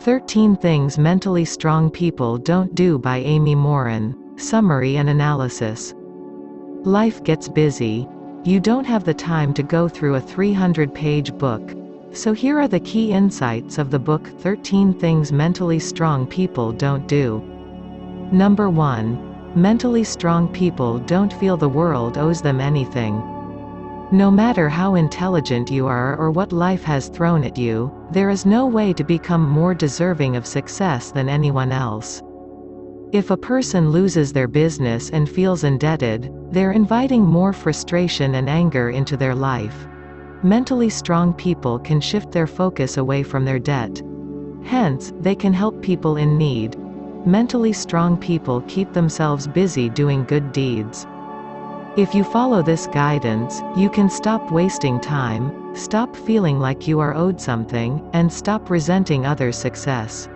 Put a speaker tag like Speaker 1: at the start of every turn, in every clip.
Speaker 1: 13 Things Mentally Strong People Don't Do by Amy Morin. Summary and analysis. Life gets busy. You don't have the time to go through a 300-page book. So here are the key insights of the book 13 Things Mentally Strong People Don't Do. Number 1. Mentally strong people don't feel the world owes them anything. No matter how intelligent you are or what life has thrown at you, there is no way to become more deserving of success than anyone else. If a person loses their business and feels indebted, they're inviting more frustration and anger into their life. Mentally strong people can shift their focus away from their debt. Hence, they can help people in need. Mentally strong people keep themselves busy doing good deeds. If you follow this guidance, you can stop wasting time, stop feeling like you are owed something, and stop resenting others' success.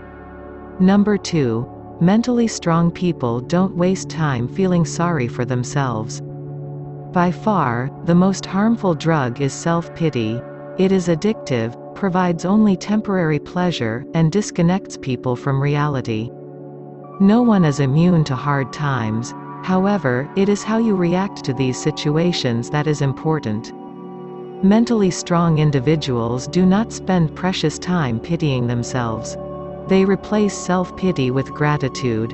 Speaker 1: Number 2. Mentally strong people don't waste time feeling sorry for themselves. By far, the most harmful drug is self-pity. It is addictive, provides only temporary pleasure, and disconnects people from reality. No one is immune to hard times. However, it is how you react to these situations that is important. Mentally strong individuals do not spend precious time pitying themselves. They replace self-pity with gratitude.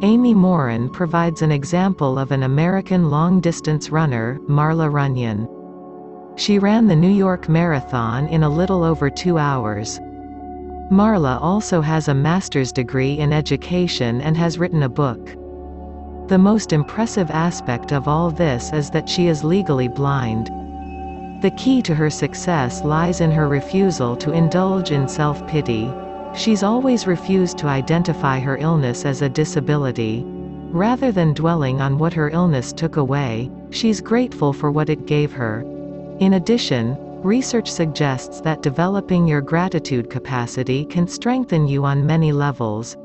Speaker 1: Amy Morin provides an example of an American long-distance runner, Marla Runyon. She ran the New York Marathon in a little over 2 hours. Marla also has a master's degree in education and has written a book. The most impressive aspect of all this is that she is legally blind. The key to her success lies in her refusal to indulge in self-pity. She's always refused to identify her illness as a disability. Rather than dwelling on what her illness took away, she's grateful for what it gave her. In addition, research suggests that developing your gratitude capacity can strengthen you on many levels.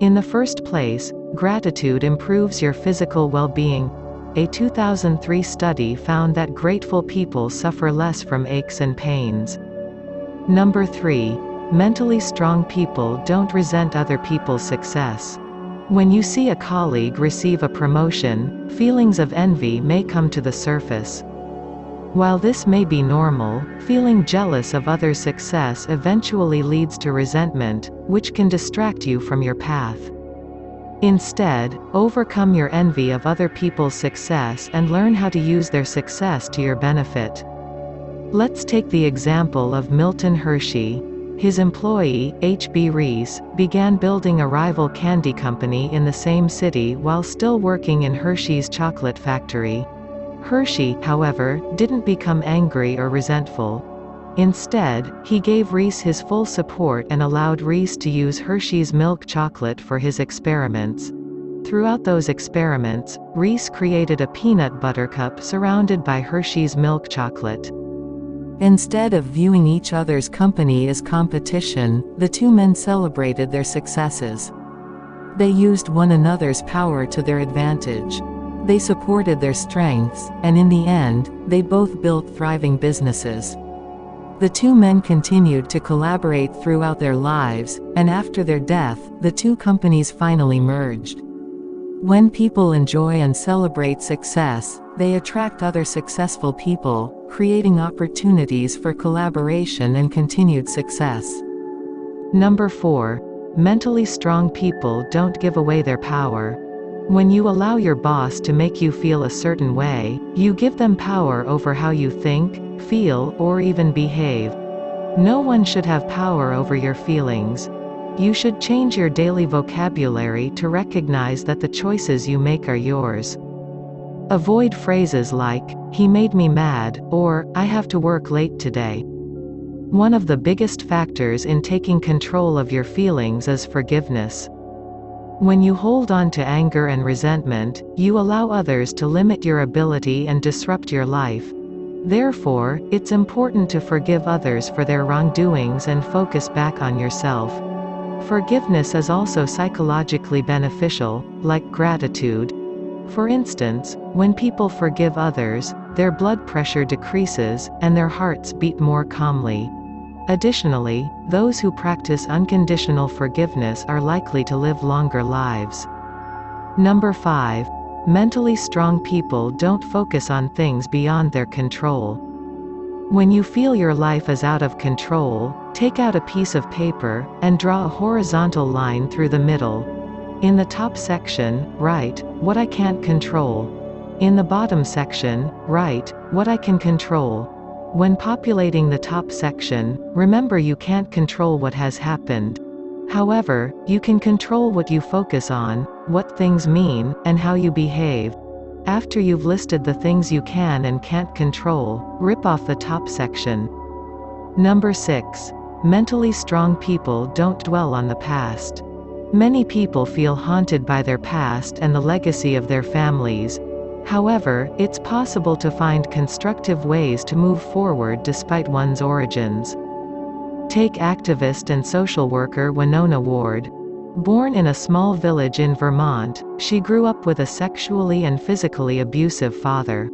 Speaker 1: In the first place, gratitude improves your physical well-being. A 2003 study found that grateful people suffer less from aches and pains. Number 3. Mentally strong people don't resent other people's success. When you see a colleague receive a promotion, feelings of envy may come to the surface. While this may be normal, feeling jealous of others' success eventually leads to resentment, which can distract you from your path. Instead, overcome your envy of other people's success and learn how to use their success to your benefit. Let's take the example of Milton Hershey. His employee, H.B. Reese, began building a rival candy company in the same city while still working in Hershey's chocolate factory. Hershey, however, didn't become angry or resentful. Instead, he gave Reese his full support and allowed Reese to use Hershey's milk chocolate for his experiments. Throughout those experiments, Reese created a peanut butter cup surrounded by Hershey's milk chocolate. Instead of viewing each other's company as competition, the two men celebrated their successes. They used one another's power to their advantage. They supported their strengths, and in the end, they both built thriving businesses. The two men continued to collaborate throughout their lives, and after their death, the two companies finally merged. When people enjoy and celebrate success, they attract other successful people, creating opportunities for collaboration and continued success. Number 4. Mentally strong people don't give away their power. When you allow your boss to make you feel a certain way, you give them power over how you think, feel, or even behave. No one should have power over your feelings. You should change your daily vocabulary to recognize that the choices you make are yours. Avoid phrases like, "He made me mad," or, "I have to work late today." One of the biggest factors in taking control of your feelings is forgiveness. When you hold on to anger and resentment, you allow others to limit your ability and disrupt your life. Therefore, it's important to forgive others for their wrongdoings and focus back on yourself. Forgiveness is also psychologically beneficial, like gratitude. For instance, when people forgive others, their blood pressure decreases, and their hearts beat more calmly. Additionally, those who practice unconditional forgiveness are likely to live longer lives. Number 5. Mentally strong people don't focus on things beyond their control. When you feel your life is out of control, take out a piece of paper, and draw a horizontal line through the middle. In the top section, write, "What I can't control." In the bottom section, write, "What I can control." When populating the top section, remember you can't control what has happened. However, you can control what you focus on, what things mean, and how you behave. After you've listed the things you can and can't control, rip off the top section. Number 6. Mentally strong people don't dwell on the past. Many people feel haunted by their past and the legacy of their families. However, it's possible to find constructive ways to move forward despite one's origins. Take activist and social worker Winona Ward. Born in a small village in Vermont, she grew up with a sexually and physically abusive father.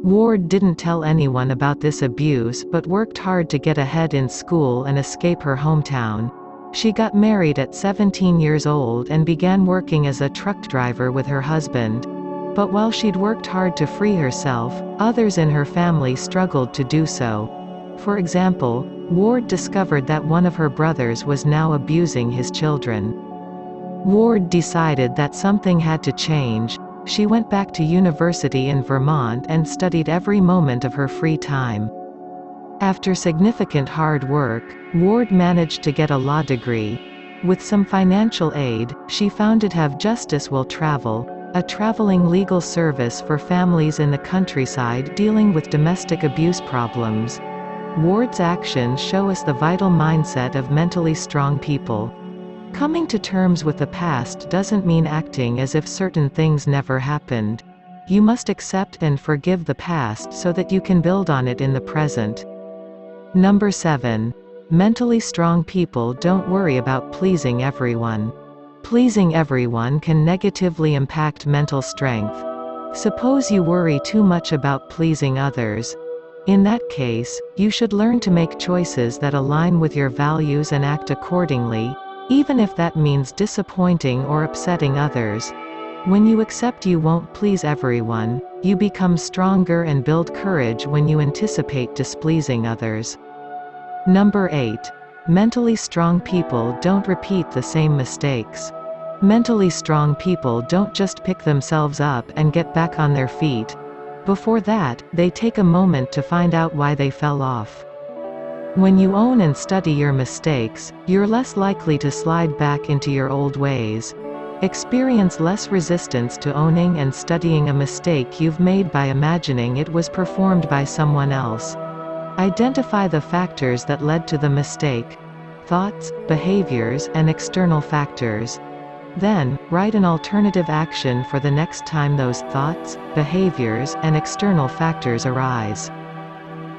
Speaker 1: Ward didn't tell anyone about this abuse but worked hard to get ahead in school and escape her hometown. She got married at 17 years old and began working as a truck driver with her husband. But while she'd worked hard to free herself, others in her family struggled to do so. For example, Ward discovered that one of her brothers was now abusing his children. Ward decided that something had to change. She went back to university in Vermont and studied every moment of her free time. After significant hard work, Ward managed to get a law degree. With some financial aid, she founded Have Justice Will Travel, a traveling legal service for families in the countryside dealing with domestic abuse problems. Ward's actions show us the vital mindset of mentally strong people. Coming to terms with the past doesn't mean acting as if certain things never happened. You must accept and forgive the past so that you can build on it in the present. Number 7. Mentally strong people don't worry about pleasing everyone. Pleasing everyone can negatively impact mental strength. Suppose you worry too much about pleasing others. In that case, you should learn to make choices that align with your values and act accordingly, even if that means disappointing or upsetting others. When you accept you won't please everyone, you become stronger and build courage when you anticipate displeasing others. Number 8. Mentally strong people don't repeat the same mistakes. Mentally strong people don't just pick themselves up and get back on their feet. Before that, they take a moment to find out why they fell off. When you own and study your mistakes, you're less likely to slide back into your old ways. Experience less resistance to owning and studying a mistake you've made by imagining it was performed by someone else. Identify the factors that led to the mistake: thoughts, behaviors, and external factors. Then, write an alternative action for the next time those thoughts, behaviors, and external factors arise.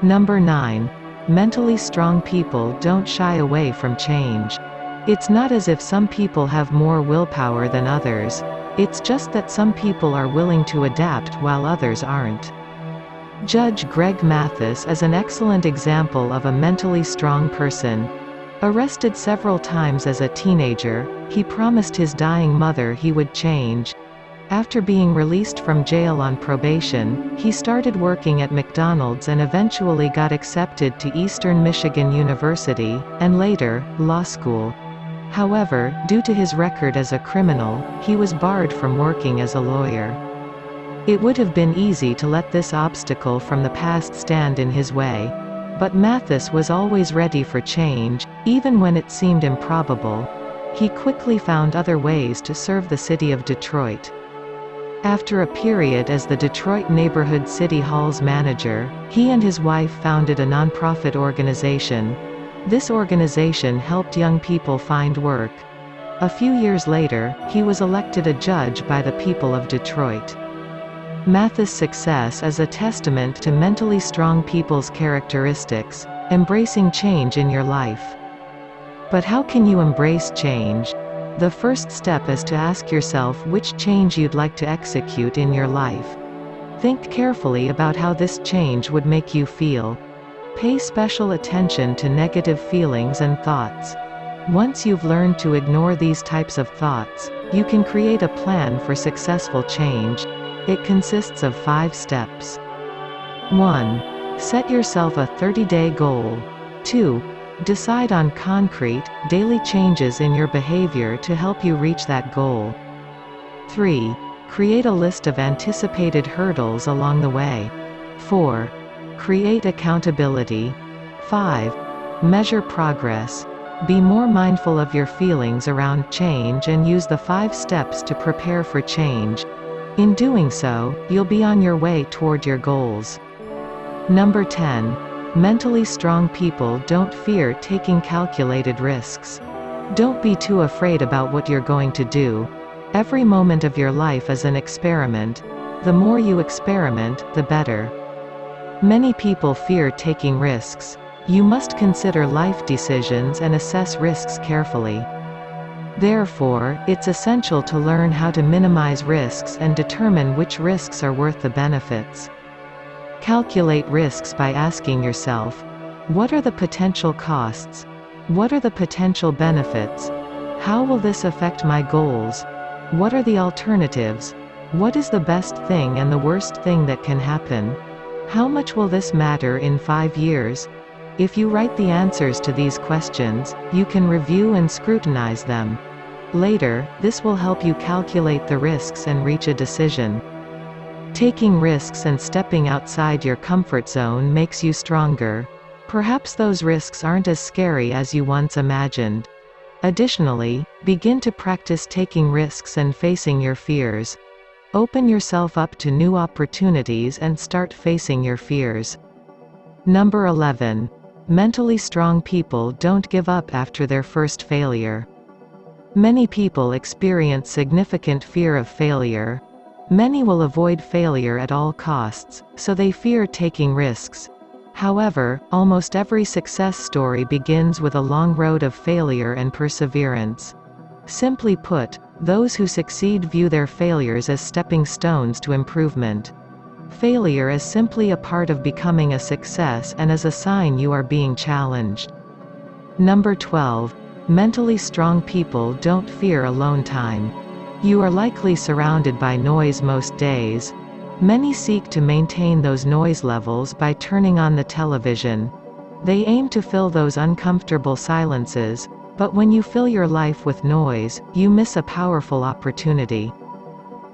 Speaker 1: Number 9. Mentally strong people don't shy away from change. It's not as if some people have more willpower than others. It's just that some people are willing to adapt while others aren't. Judge Greg Mathis is an excellent example of a mentally strong person. Arrested several times as a teenager, he promised his dying mother he would change. After being released from jail on probation, he started working at McDonald's and eventually got accepted to Eastern Michigan University, and later, law school. However, due to his record as a criminal, he was barred from working as a lawyer. It would have been easy to let this obstacle from the past stand in his way. But Mathis was always ready for change, even when it seemed improbable. He quickly found other ways to serve the city of Detroit. After a period as the Detroit Neighborhood City Hall's manager, he and his wife founded a nonprofit organization. This organization helped young people find work. A few years later, he was elected a judge by the people of Detroit. Mathis' success is a testament to mentally strong people's characteristics, embracing change in your life. But how can you embrace change? The first step is to ask yourself which change you'd like to execute in your life. Think carefully about how this change would make you feel. Pay special attention to negative feelings and thoughts. Once you've learned to ignore these types of thoughts, you can create a plan for successful change. It consists of 5 steps. 1. Set yourself a 30-day goal. 2. Decide on concrete, daily changes in your behavior to help you reach that goal. 3. Create a list of anticipated hurdles along the way. 4. Create accountability. 5. Measure progress. Be more mindful of your feelings around change and use the 5 steps to prepare for change. In doing so, you'll be on your way toward your goals. Number 10. Mentally strong people don't fear taking calculated risks. Don't be too afraid about what you're going to do. Every moment of your life is an experiment. The more you experiment, the better. Many people fear taking risks. You must consider life decisions and assess risks carefully. Therefore, it's essential to learn how to minimize risks and determine which risks are worth the benefits. Calculate risks by asking yourself, what are the potential costs? What are the potential benefits? How will this affect my goals? What are the alternatives? What is the best thing and the worst thing that can happen? How much will this matter in 5 years? If you write the answers to these questions, you can review and scrutinize them. Later, this will help you calculate the risks and reach a decision. Taking risks and stepping outside your comfort zone makes you stronger. Perhaps those risks aren't as scary as you once imagined. Additionally, begin to practice taking risks and facing your fears. Open yourself up to new opportunities and start facing your fears. Number 11. Mentally strong people don't give up after their first failure. Many people experience significant fear of failure. Many will avoid failure at all costs, so they fear taking risks. However, almost every success story begins with a long road of failure and perseverance. Simply put, those who succeed view their failures as stepping stones to improvement. Failure is simply a part of becoming a success and is a sign you are being challenged. Number 12. Mentally strong people don't fear alone time. You are likely surrounded by noise most days. Many seek to maintain those noise levels by turning on the television. They aim to fill those uncomfortable silences, but when you fill your life with noise, you miss a powerful opportunity.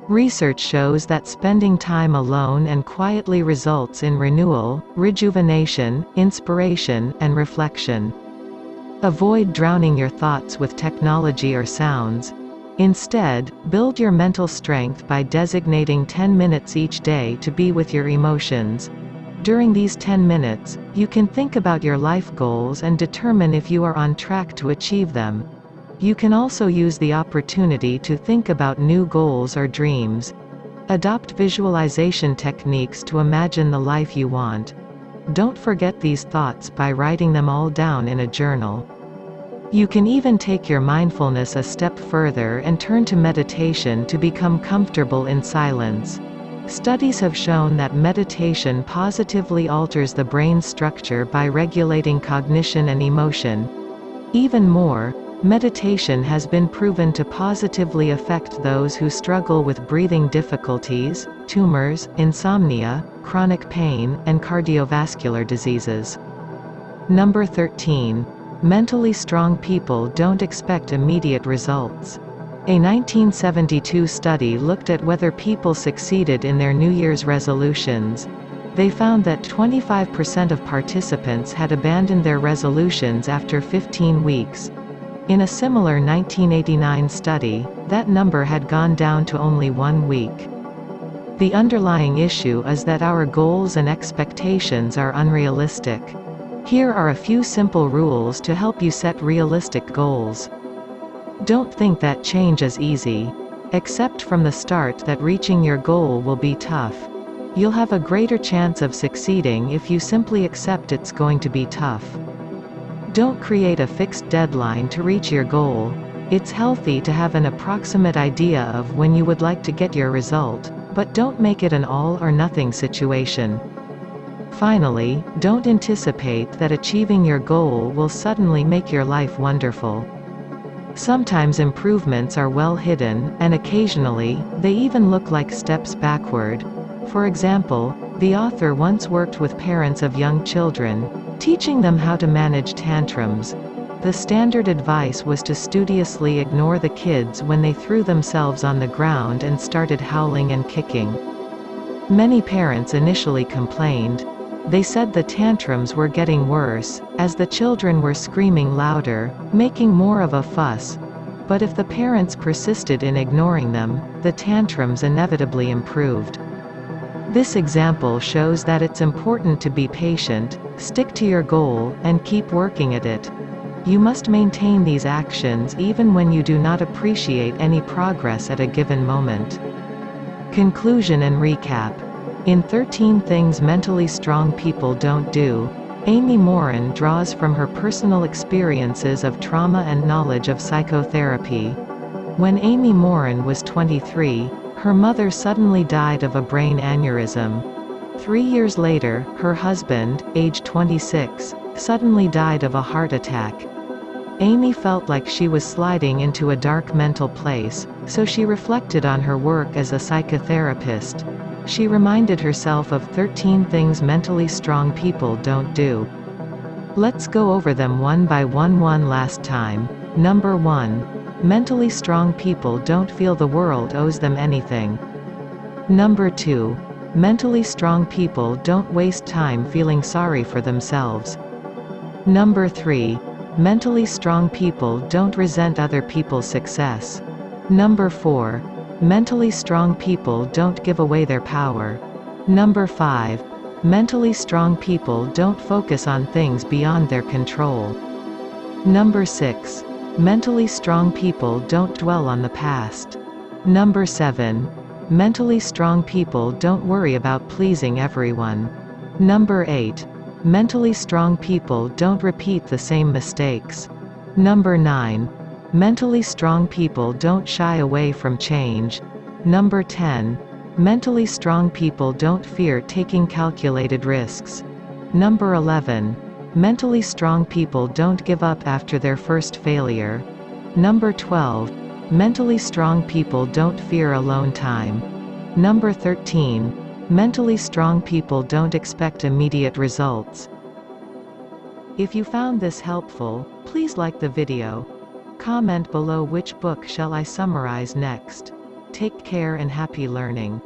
Speaker 1: Research shows that spending time alone and quietly results in renewal, rejuvenation, inspiration, and reflection. Avoid drowning your thoughts with technology or sounds. Instead, build your mental strength by designating 10 minutes each day to be with your emotions. During these 10 minutes, you can think about your life goals and determine if you are on track to achieve them. You can also use the opportunity to think about new goals or dreams. Adopt visualization techniques to imagine the life you want. Don't forget these thoughts by writing them all down in a journal. You can even take your mindfulness a step further and turn to meditation to become comfortable in silence. Studies have shown that meditation positively alters the brain's structure by regulating cognition and emotion. Even more, meditation has been proven to positively affect those who struggle with breathing difficulties, tumors, insomnia, chronic pain, and cardiovascular diseases. Number 13. Mentally strong people don't expect immediate results. A 1972 study looked at whether people succeeded in their New Year's resolutions. They found that 25% of participants had abandoned their resolutions after 15 weeks. In a similar 1989 study, that number had gone down to only 1 week. The underlying issue is that our goals and expectations are unrealistic. Here are a few simple rules to help you set realistic goals. Don't think that change is easy. Accept from the start that reaching your goal will be tough. You'll have a greater chance of succeeding if you simply accept it's going to be tough. Don't create a fixed deadline to reach your goal. It's healthy to have an approximate idea of when you would like to get your result, but don't make it an all or nothing situation. Finally, don't anticipate that achieving your goal will suddenly make your life wonderful. Sometimes improvements are well hidden, and occasionally, they even look like steps backward. For example, the author once worked with parents of young children, teaching them how to manage tantrums. The standard advice was to studiously ignore the kids when they threw themselves on the ground and started howling and kicking. Many parents initially complained. They said the tantrums were getting worse, as the children were screaming louder, making more of a fuss. But if the parents persisted in ignoring them, the tantrums inevitably improved. This example shows that it's important to be patient, stick to your goal, and keep working at it. You must maintain these actions even when you do not appreciate any progress at a given moment. Conclusion and recap. In 13 Things Mentally Strong People Don't Do, Amy Morin draws from her personal experiences of trauma and knowledge of psychotherapy. When Amy Morin was 23, her mother suddenly died of a brain aneurysm. 3 years later, her husband, aged 26, suddenly died of a heart attack. Amy felt like she was sliding into a dark mental place, so she reflected on her work as a psychotherapist. She reminded herself of 13 things mentally strong people don't do. Let's go over them one by one last time. Number 1. Mentally strong people don't feel the world owes them anything. Number 2. Mentally strong people don't waste time feeling sorry for themselves. Number 3. Mentally strong people don't resent other people's success. Number 4. Mentally strong people don't give away their power. Number 5. Mentally strong people don't focus on things beyond their control. Number 6. Mentally strong people don't dwell on the past. Number 7. Mentally strong people don't worry about pleasing everyone. Number 8. Mentally strong people don't repeat the same mistakes. Number 9. Mentally strong people don't shy away from change. Number 10. Mentally strong people don't fear taking calculated risks. Number 11. Mentally strong people don't give up after their first failure. Number 12. Mentally strong people don't fear alone time. Number 13. Mentally strong people don't expect immediate results. If you found this helpful, please like the video. Comment below which book shall I summarize next. Take care and happy learning.